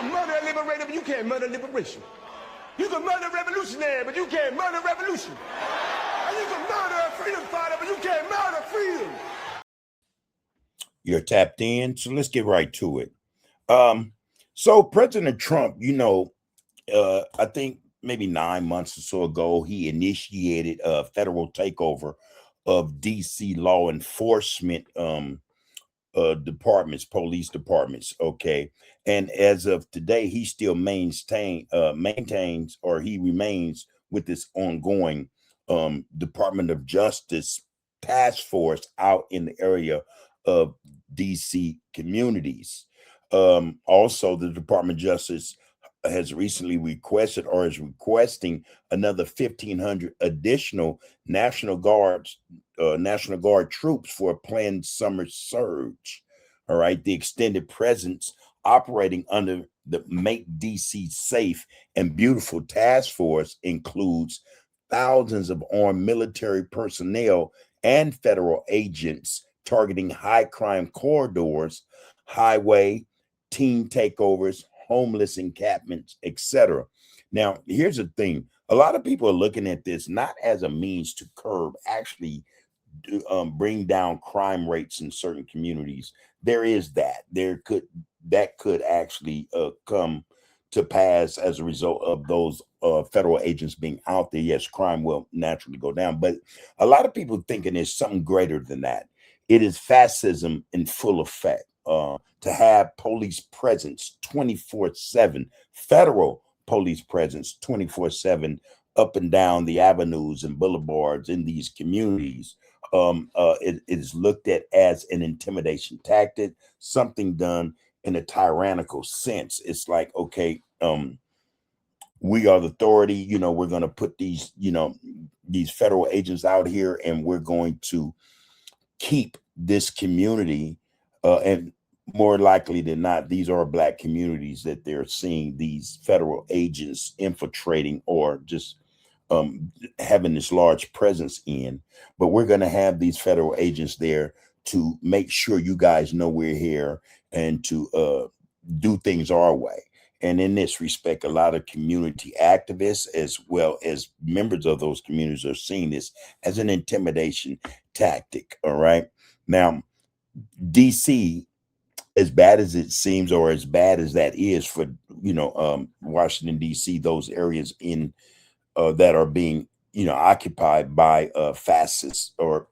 can murder a liberator, but you can't murder liberation. You can murder a revolutionary, but you can't murder revolution. And you can murder a freedom fighter, but you can't murder freedom. You're tapped in, so let's get right to it. So President Trump, I think maybe 9 months or so ago, he initiated a federal takeover of DC law enforcement departments, police departments. Okay. And as of today, he still maintains, or he remains with this ongoing Department of Justice task force out in the area of DC communities. Also, the Department of Justice has recently requested, or is requesting, another 1,500 additional National Guard troops for a planned summer surge. All right, the extended presence operating under the Make DC Safe and Beautiful task force includes thousands of armed military personnel and federal agents targeting high crime corridors, highway, teen takeovers, homeless encampments, etc. Now, here's the thing. A lot of people are looking at this not as a means to curb, actually bring down crime rates in certain communities. There is that. That could actually come to pass as a result of those federal agents being out there. Yes, crime will naturally go down, but a lot of people thinking there's something greater than that. It is fascism in full effect. To have police presence 24/7, federal police presence 24/7 up and down the avenues and boulevards in these communities. It is looked at as an intimidation tactic, something done in a tyrannical sense. It's like, okay, we are the authority, we're going to put these federal agents out here, and we're going to keep this community, and more likely than not, these are Black communities that they're seeing these federal agents infiltrating, or just having this large presence in. But we're going to have these federal agents there to make sure you guys know we're here, and to do things our way. And in this respect, a lot of community activists, as well as members of those communities, are seeing this as an intimidation tactic. All right. Now, DC, as bad as it seems, or as bad as that is for Washington D.C., those areas in that are being occupied by fascists, or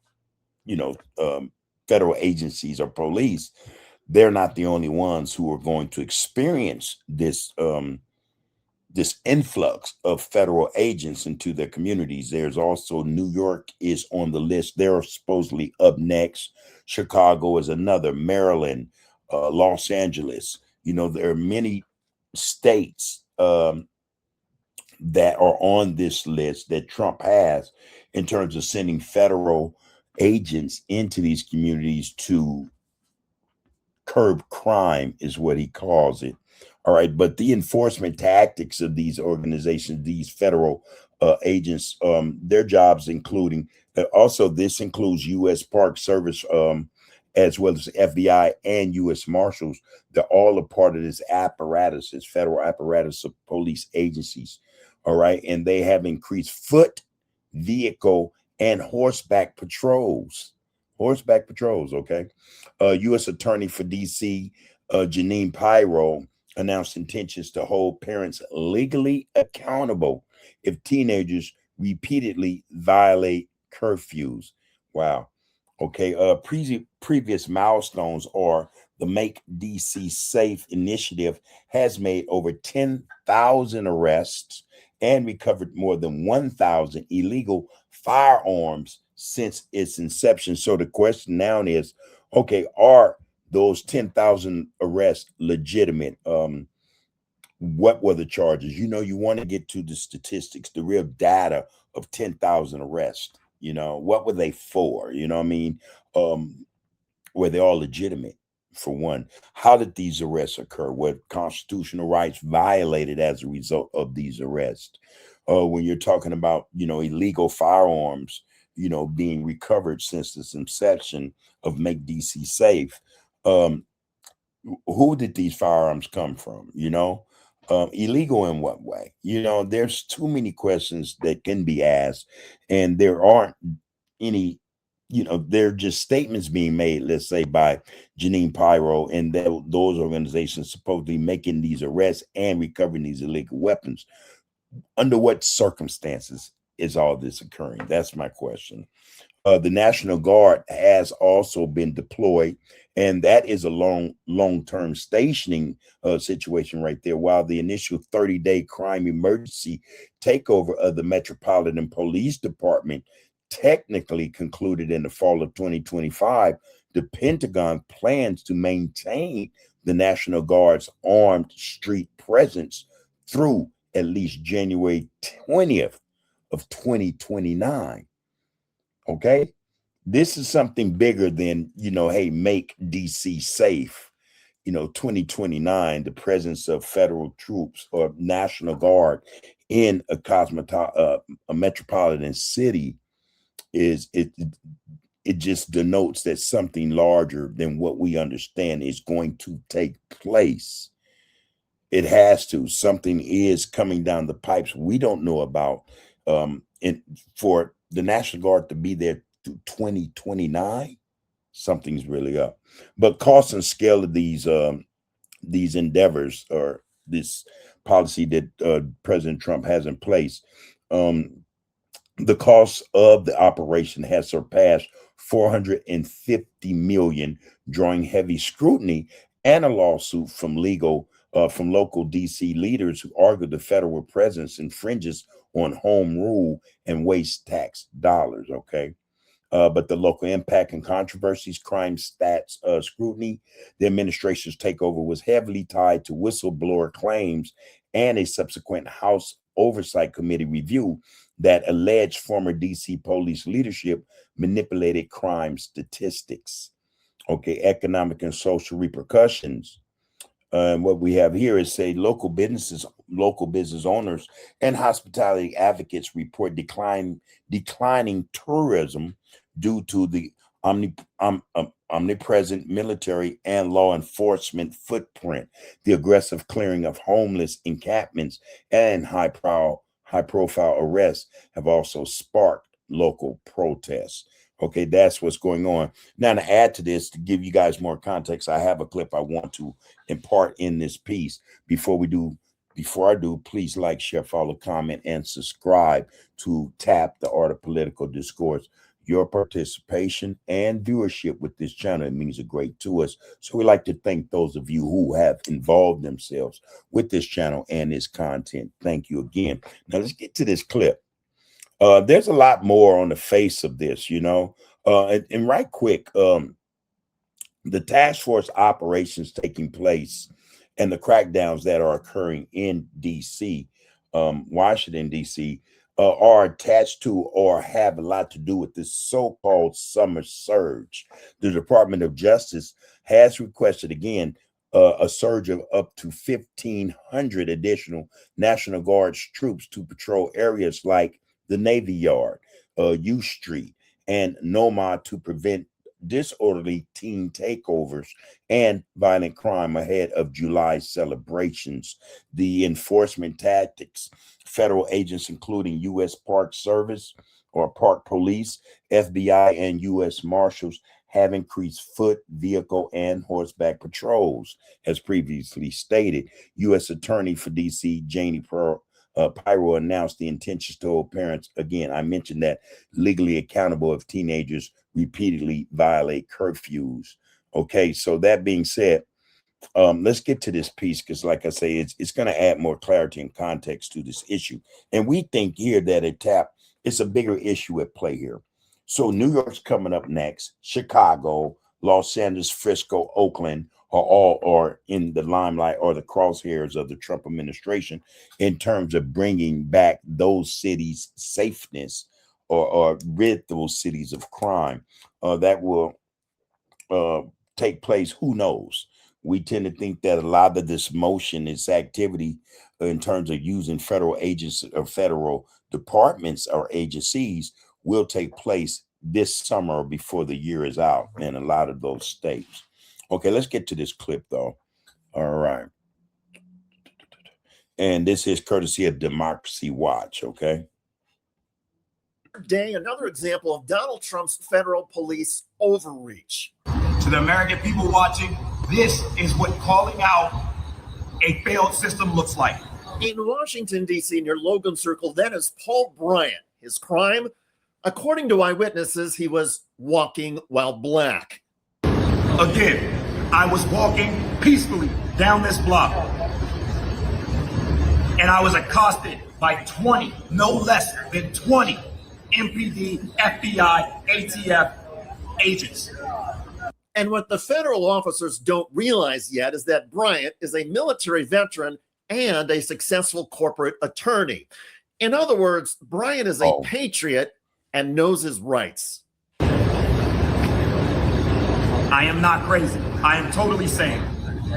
federal agencies or police, they're not the only ones who are going to experience this influx of federal agents into their communities. There's also New York is on the list. They're supposedly up next. Chicago is another. Maryland, Los Angeles. There are many states that are on this list that Trump has, in terms of sending federal agents into these communities to curb crime, is what he calls it. All right. But the enforcement tactics of these organizations, these federal agents, their jobs including, also this includes U.S. Park Service, as well as FBI and U.S. Marshals. They're all a part of this apparatus, this federal apparatus of police agencies. All right. And they have increased foot, vehicle, and horseback patrols. Okay. U.S. Attorney for D.C., Janine Pirro, announced intentions to hold parents legally accountable if teenagers repeatedly violate curfews. Wow. Okay. Previous milestones are the Make DC Safe initiative has made over 10,000 arrests and recovered more than 1,000 illegal firearms since its inception. So the question now is, okay, are those 10,000 arrests legitimate? What were the charges? You want to get to the statistics, the real data of 10,000 arrests. What were they for? Were they all legitimate? For one, how did these arrests occur? Were constitutional rights violated as a result of these arrests? When you're talking about, illegal firearms, being recovered since its inception of Make DC Safe, who did these firearms come from? Illegal in what way? There's too many questions that can be asked, and there aren't any. They're just statements being made, let's say, by Janine Pyro and those organizations supposedly making these arrests and recovering these illegal weapons. Under what circumstances is all this occurring? That's my question. The National Guard has also been deployed, and that is a long-term stationing situation right there. While the initial 30-day crime emergency takeover of the Metropolitan Police Department technically concluded in the fall of 2025, the Pentagon plans to maintain the National Guard's armed street presence through at least January 20th of 2029. Okay. This is something bigger than, hey, make DC safe. 2029, the presence of federal troops or National Guard in a metropolitan city is it just denotes that something larger than what we understand is going to take place. It has to. Something is coming down the pipes we don't know about. And for the National Guard to be there through 2029, something's really up. But cost and scale of these endeavors, or this policy that President Trump has in place, um, the cost of the operation has surpassed 450 million, drawing heavy scrutiny and a lawsuit from local DC leaders who argue the federal presence infringes on home rule and waste tax dollars. Okay. But the local impact and controversies, crime stats scrutiny, the administration's takeover was heavily tied to whistleblower claims and a subsequent House Oversight Committee review that alleged former DC police leadership manipulated crime statistics. Okay, economic and social repercussions. What we have here is say local business owners, and hospitality advocates report declining tourism due to the omnipresent military and law enforcement footprint, the aggressive clearing of homeless encampments, and high profile arrests have also sparked local protests. Okay, that's what's going on. Now, to add to this, to give you guys more context, I have a clip I want to impart in this piece. Before I do, please like, share, follow, comment, and subscribe to Tap the Art of Political Discourse. Your participation and viewership with this channel, it means a great to us. So we like to thank those of you who have involved themselves with this channel and its content. Thank you again. Now let's get to this clip. There's a lot more on the face of this, and right quick, the task force operations taking place and the crackdowns that are occurring in DC, Washington, DC, are attached to or have a lot to do with this so-called summer surge. The Department of Justice has requested, again, a surge of up to 1,500 additional National Guard troops to patrol areas like the Navy Yard, U Street, and Noma to prevent disorderly teen takeovers and violent crime ahead of July celebrations. The enforcement tactics, federal agents including U.S. Park Service or Park Police, FBI, and U.S. Marshals have increased foot, vehicle, and horseback patrols. As previously stated, U.S. Attorney for D.C. Janie Pyro announced the intentions to hold parents, again, I mentioned that, legally accountable if teenagers repeatedly violate curfews. Okay, so that being said, let's get to this piece because, like I say, it's going to add more clarity and context to this issue. And we think here that it's a bigger issue at play here. So New York's coming up next. Chicago, Los Angeles, Frisco, Oakland are in the limelight or the crosshairs of the Trump administration in terms of bringing back those cities' safeness or rid those cities of crime. That will take place, who knows? We tend to think that a lot of this motion, this activity in terms of using federal agents or federal departments or agencies will take place this summer before the year is out in a lot of those states. Okay, let's get to this clip though. All right. And this is courtesy of Democracy Watch, okay? Day, another example of Donald Trump's federal police overreach. To the American people watching, this is what calling out a failed system looks like. In Washington, D.C., near Logan Circle, that is Paul Bryant. His crime? According to eyewitnesses, he was walking while black. Again, I was walking peacefully down this block, and I was accosted by 20, no less than 20 MPD, FBI, ATF agents. And what the federal officers don't realize yet is that Bryant is a military veteran and a successful corporate attorney. In other words, Bryant is a patriot and knows his rights. I am not crazy. I am totally sane.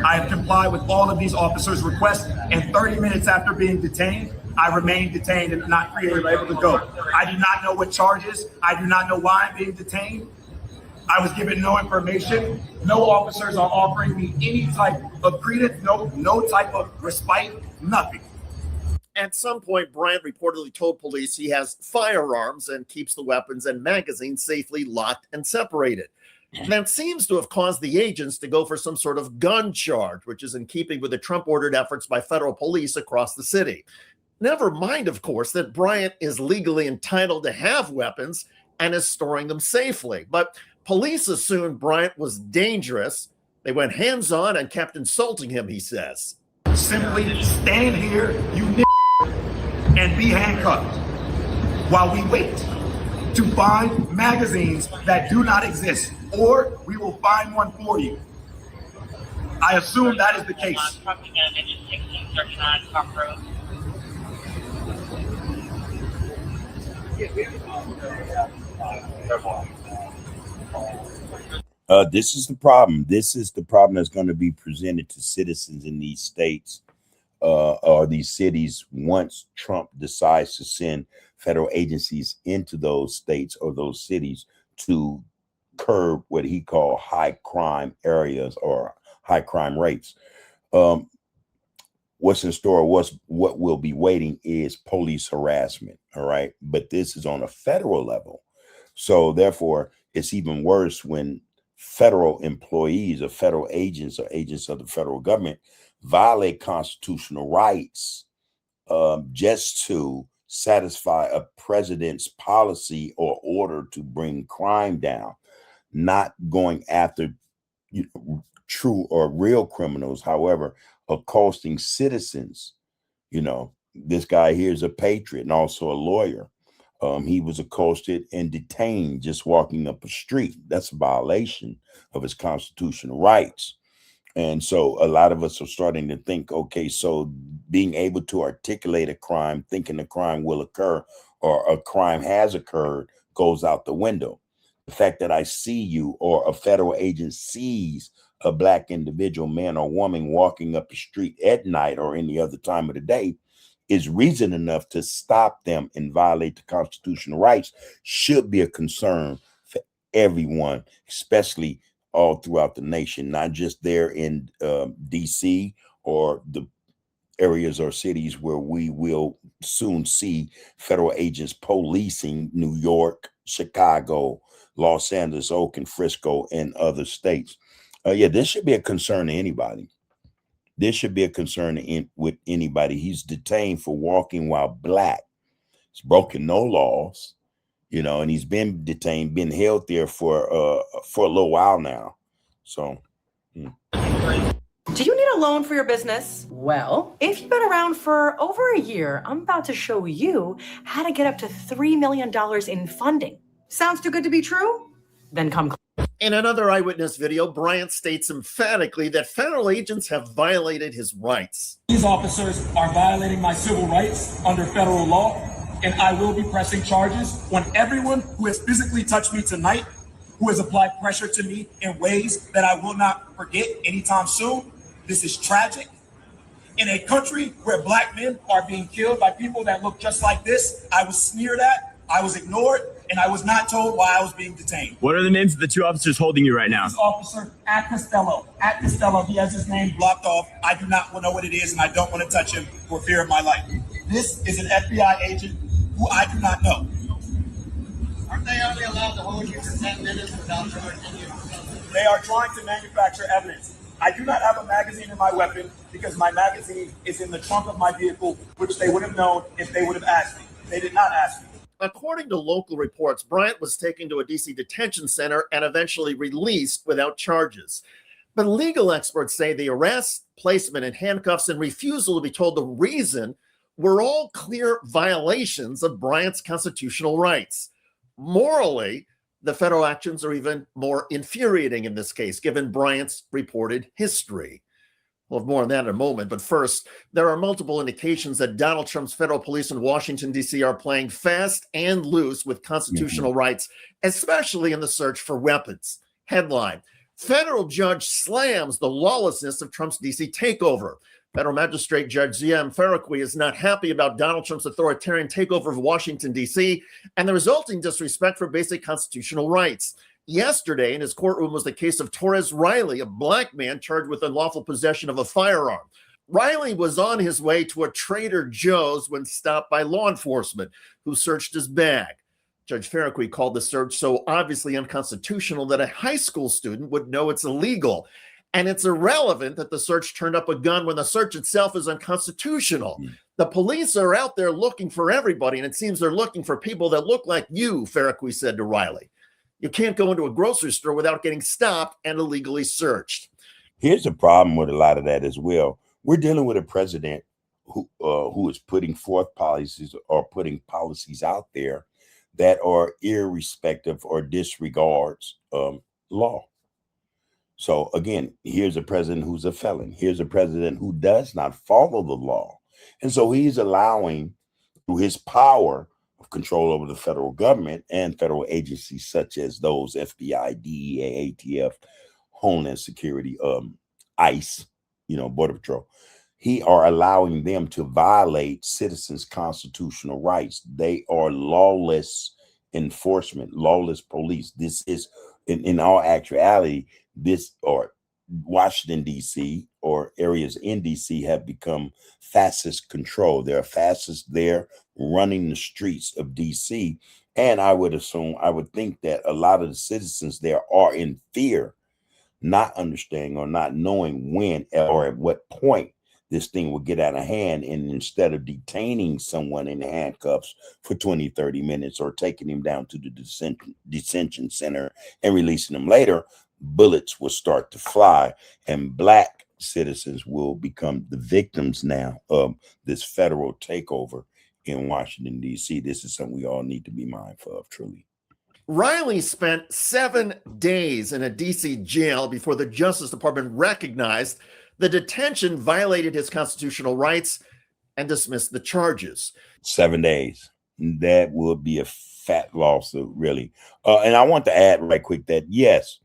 I have complied with all of these officers' requests, and 30 minutes after being detained, I remain detained and not able to go. I do not know what charges. I do not know why I'm being detained. I was given no information. No officers are offering me any type of credence, no type of respite, nothing. At some point, Bryant reportedly told police he has firearms and keeps the weapons and magazines safely locked and separated. That seems to have caused the agents to go for some sort of gun charge, which is in keeping with the Trump-ordered efforts by federal police across the city. Never mind, of course, that Bryant is legally entitled to have weapons and is storing them safely. But police assumed Bryant was dangerous. They went hands-on and kept insulting him, he says. Simply stand here, you and be handcuffed while we wait to find magazines that do not exist, or we will find one for you. I assume that is the case. This is the problem. This is the problem that's going to be presented to citizens in these states or these cities once Trump decides to send federal agencies into those states or those cities to curb what he called high crime areas or high crime rates. What's in store, what will be waiting is police harassment. All right. But this is on a federal level. So therefore, it's even worse when federal employees or federal agents or agents of the federal government violate constitutional rights just to satisfy a president's policy or order to bring crime down, not going after true or real criminals, however, accosting citizens. You know, this guy here is a patriot and also a lawyer. He was accosted and detained just walking up a street. That's a violation of his constitutional rights. And so a lot of us are starting to think, okay, so being able to articulate a crime, thinking a crime will occur or a crime has occurred goes out the window. The fact that I see you or a federal agent sees a black individual, man or woman, walking up the street at night or any other time of the day is reason enough to stop them and violate the constitutional rights should be a concern for everyone, especially all throughout the nation, not just there in DC or the areas or cities where we will soon see federal agents policing New York, Chicago, Los Angeles, Oakland, Frisco, and other states. Yeah, this should be a concern to anybody. This should be a concern with anybody. He's detained for walking while black. He's broken no laws, you know, and he's been detained, been held there for a little while now. So. Do you need a loan for your business? Well, if you've been around for over a year, I'm about to show you how to get up to $3 million in funding. Sounds too good to be true? Then come. In another eyewitness video, Bryant states emphatically that federal agents have violated his rights. These officers are violating my civil rights under federal law, and I will be pressing charges on everyone who has physically touched me tonight, who has applied pressure to me in ways that I will not forget anytime soon. This is tragic. In a country where black men are being killed by people that look just like this, I was sneered at, I was ignored, and I was not told why I was being detained. What are the names of the two officers holding you right now? This officer at Costello, he has his name blocked off. I do not know what it is, and I don't want to touch him for fear of my life. This is an FBI agent who I do not know. Aren't they only allowed to hold you for 10 minutes without charging you? They are trying to manufacture evidence. I do not have a magazine in my weapon because my magazine is in the trunk of my vehicle, which they would have known if they would have asked me. They did not ask me. According to local reports, Bryant was taken to a DC detention center and eventually released without charges. But legal experts say the arrest, placement in handcuffs, and refusal to be told the reason were all clear violations of Bryant's constitutional rights. Morally, the federal actions are even more infuriating in this case, given Bryant's reported history. We'll have more on that in a moment. But first, there are multiple indications that Donald Trump's federal police in Washington, D.C. are playing fast and loose with constitutional rights, especially in the search for weapons. Headline: Federal judge slams the lawlessness of Trump's D.C. takeover. Federal Magistrate Judge Z.M. Farrakwi is not happy about Donald Trump's authoritarian takeover of Washington, D.C., and the resulting disrespect for basic constitutional rights. Yesterday, in his courtroom, was the case of Torres Riley, a black man charged with unlawful possession of a firearm. Riley was on his way to a Trader Joe's when stopped by law enforcement, who searched his bag. Judge Farrakwi called the search so obviously unconstitutional that a high school student would know it's illegal. And it's irrelevant that the search turned up a gun when the search itself is unconstitutional. The police are out there looking for everybody, and it seems they're looking for people that look like you, Farrakwi said to Riley. You can't go into a grocery store without getting stopped and illegally searched. Here's the problem with a lot of that as well. We're dealing with a president who is putting forth policies or putting policies out there that are irrespective or disregards law. So again, here's a president who's a felon. Here's a president who does not follow the law. And so he's allowing, through his power of control over the federal government and federal agencies such as those FBI, DEA, ATF, Homeland Security, ICE, Border Patrol, he are allowing them to violate citizens' constitutional rights. They are lawless enforcement, lawless police. This is, in all actuality, this or Washington, D.C. or areas in D.C. have become fascist control. There are fascists there running the streets of D.C. And I would think that a lot of the citizens there are in fear, not understanding or not knowing when or at what point this thing will get out of hand. And instead of detaining someone in handcuffs for 20, 30 minutes or taking him down to the detention center and releasing him later, bullets will start to fly, and black citizens will become the victims now of this federal takeover in Washington, D.C. This is something we all need to be mindful of, truly. Riley spent 7 days in a D.C. jail before the Justice Department recognized the detention violated his constitutional rights and dismissed the charges. 7 days. That would be a fat lawsuit, really. And I want to add right quick that, yes,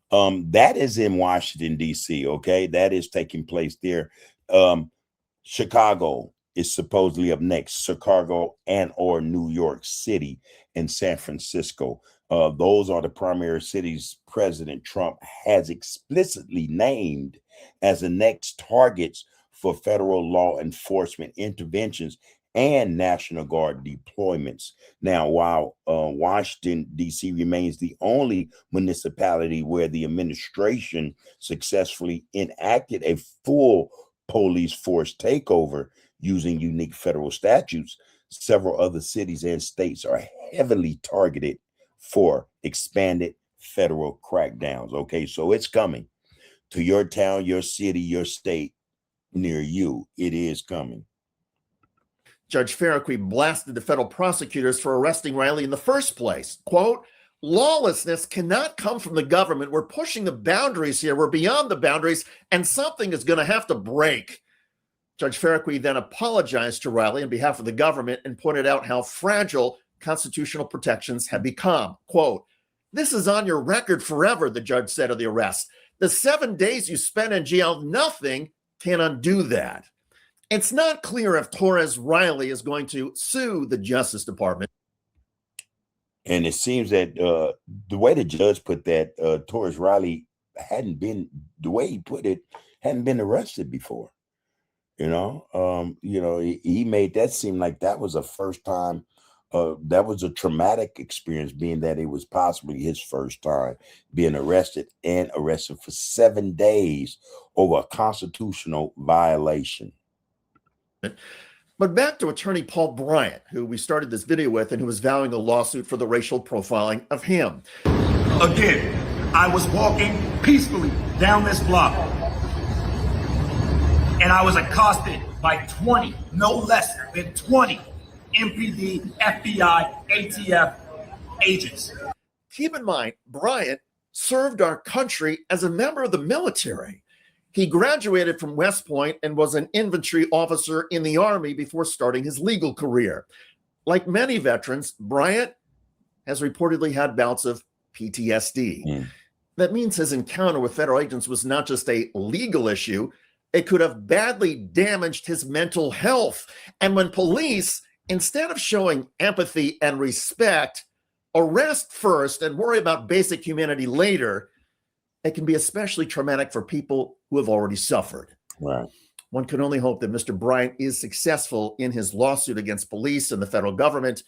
that is in Washington, D.C., okay? That is taking place there. Chicago is supposedly up next. Chicago and or New York City and San Francisco. Those are the primary cities President Trump has explicitly named as the next targets for federal law enforcement interventions and National Guard deployments. Now, while Washington, D.C. remains the only municipality where the administration successfully enacted a full police force takeover using unique federal statutes, several other cities and states are heavily targeted for expanded federal crackdowns. Okay, so it's coming to your town, your city, your state near you. It is coming. Judge Farrakwi blasted the federal prosecutors for arresting Riley in the first place. Quote, lawlessness cannot come from the government. We're pushing the boundaries here. We're beyond the boundaries, and something is going to have to break. Judge Farrakwi then apologized to Riley on behalf of the government and pointed out how fragile constitutional protections have become. Quote, this is on your record forever, the judge said of the arrest. The 7 days you spent in jail, nothing can undo that. It's not clear if Torres Riley is going to sue the Justice Department. And it seems that the way the judge put that, Torres Riley hadn't been, the way he put it, hadn't been arrested before. He made that seem like that was a first time. That was a traumatic experience, being that it was possibly his first time being arrested for 7 days over a constitutional violation. But back to attorney Paul Bryant, who we started this video with and who was vowing a lawsuit for the racial profiling of him. Again, I was walking peacefully down this block, and I was accosted by 20, no less than 20 MPD, FBI, ATF agents. Keep in mind, Bryant served our country as a member of the military. He graduated from West Point and was an infantry officer in the Army before starting his legal career. Like many veterans, Bryant has reportedly had bouts of PTSD. That means his encounter with federal agents was not just a legal issue, it could have badly damaged his mental health. And when police, instead of showing empathy and respect, arrest first and worry about basic humanity later, it can be especially traumatic for people who have already suffered. Right. One can only hope that Mr. Bryant is successful in his lawsuit against police and the federal government,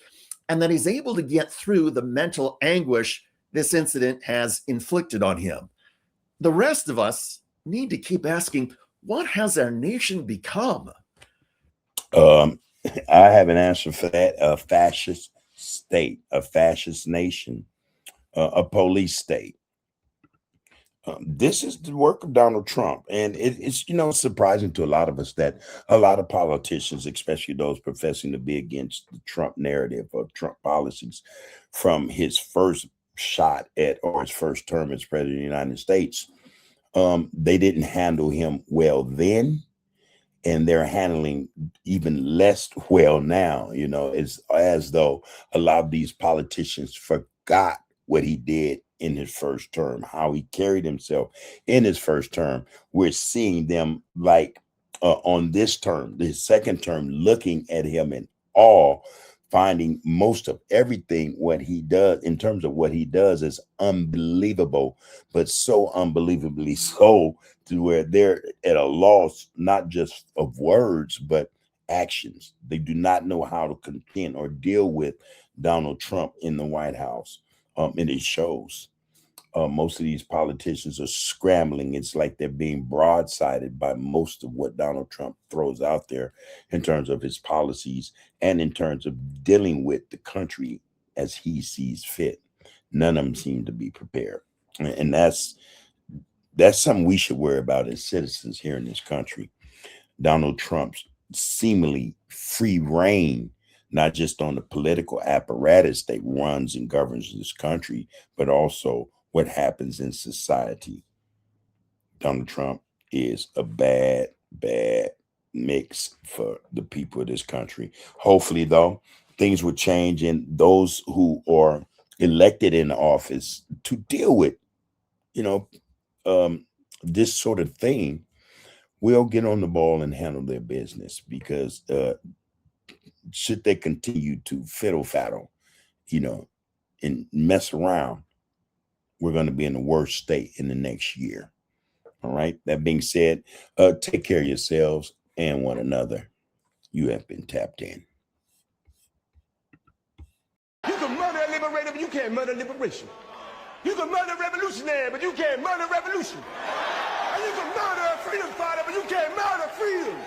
and that he's able to get through the mental anguish this incident has inflicted on him. The rest of us need to keep asking, what has our nation become? I have an answer for that. A fascist state, a fascist nation, a police state. This is the work of Donald Trump. And it's surprising to a lot of us that a lot of politicians, especially those professing to be against the Trump narrative or Trump policies, from his first shot at, or his first term as president of the United States, they didn't handle him well then, and they're handling even less well now. It's as though a lot of these politicians forgot what he did in his first term, how he carried himself in his first term. We're seeing them on this term, the second term, looking at him in awe, finding most of everything what he does in terms of what he does is unbelievable, but so unbelievably so to where they're at a loss, not just of words, but actions. They do not know how to contend or deal with Donald Trump in the White House. And it shows. Most of these politicians are scrambling. It's like they're being broadsided by most of what Donald Trump throws out there in terms of his policies and in terms of dealing with the country as he sees fit. None of them seem to be prepared. And that's something we should worry about as citizens here in this country. Donald Trump's seemingly free reign, not just on the political apparatus that runs and governs this country, but also what happens in society. Donald Trump is a bad, bad mix for the people of this country. Hopefully, though, things will change in those who are elected in office to deal with, this sort of thing. Will get on the ball and handle their business, because should they continue to fiddle-faddle, and mess around, we're going to be in the worst state in the next year. All right. That being said, take care of yourselves and one another. You have been tapped in. You can murder a liberator, but you can't murder liberation. You can murder a revolutionary, but you can't murder revolution. And you can murder a freedom fighter, but you can't murder freedom.